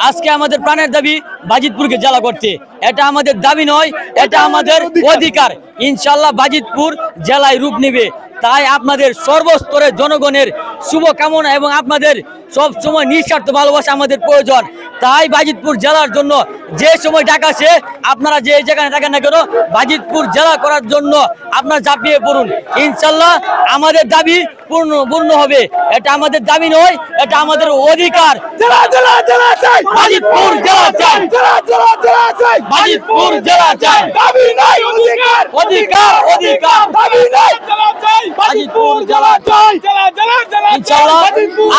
আজকে আমাদের প্রাণের দাবি বাজিতপুরকে জেলা করতে। এটা আমাদের দাবি নয়, এটা আমাদের অধিকার। ইনশাল্লাহ বাজিতপুর জেলায় রূপ নেবে। তাই আপনাদের সর্বস্তরের জনগণের শুভকামনা এবং আপনাদের সব সময় নিঃস্বার্থ ভালোবাসা আমাদের প্রয়োজন। তাই বাজিতপুর জেলার জন্য যে সময় ডাকাছে আপনারা যে যেখানে থাকেন না কেন বাজিতপুর জেলা করার জন্য আপনারা ঝাঁপিয়ে পড়ুন। ইনশাল্লাহ আমাদের দাবি পূর্ণ হবে। এটা আমাদের দাবি নয়, এটা আমাদের অধিকার। বাজিতপুর জেলা চাই, বাজিতপুর জেলা চাই, দাবি নাই অধিকার, অধিকার অধিকার, দাবি নাই বাজিতপুর জেলা চাই। ইনশাআল্লাহ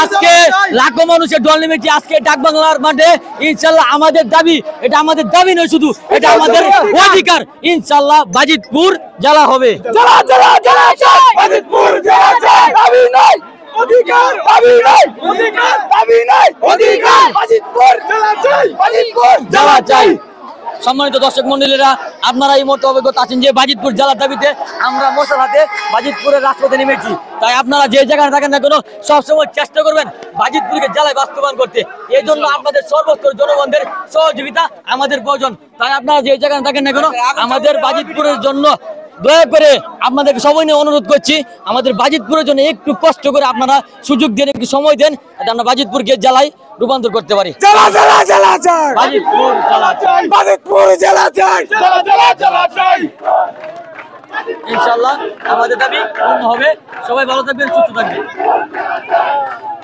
আজকে লাখো মানুষের ঢল নেমেছে আজকে ডাকবাংলার মাঠে। ইনশাআল্লাহ আমাদের দাবি, এটা আমাদের দাবি নয় শুধু, এটা আমাদের অধিকার। ইনশাআল্লাহ বাজিতপুর জেলা হবে। জেলা জেলা জেলা চাই, বাজিতপুর জেলা চাই, দাবি নাই অধিকার, দাবি নাই অধিকার, দাবি নাই অধিকার, বাজিতপুর জেলা চাই, বাজিতপুর জেলা চাই। সম্মানিত দর্শক মন্ডলীরা, আপনারা এই মুহূর্তে অবগত আছেন যে বাজিতপুর জেলার দাবিতে আমরা মশাল হাতে বাজিতপুরের রাজপথে নেমেছি। তাই আপনারা যে জায়গায় থাকেন না কেন সবসময় চেষ্টা করবেন বাজিতপুরকে জেলায় বাস্তবায়ন করতে। এই জন্য আপনাদের সর্বস্তর জনগণদের সহযোগিতা আমাদের প্রয়োজন। তাই আপনারা যে জায়গায় থাকেন না কেন আমাদের বাজিতপুরের জন্য দয়া করে আপনাদেরকে সবাই নিয়ে অনুরোধ করছি, আমাদের বাজিতপুরের জন্য একটু কষ্ট করে আপনারা সুযোগ দেন, একটু সময় দেন, আমরা বাজিতপুরকে জেলায় রূপান্তর করতে পারি। জেলা জেলা জেলা চাই, বাজিতপুর জেলা চাই, বাজিতপুর জেলা চাই, জেলা জেলা জেলা চাই। ইনশাআল্লাহ আমাদের দাবি পূর্ণ হবে। সবাই ভালো থাকবেন, সুস্থ থাকবেন।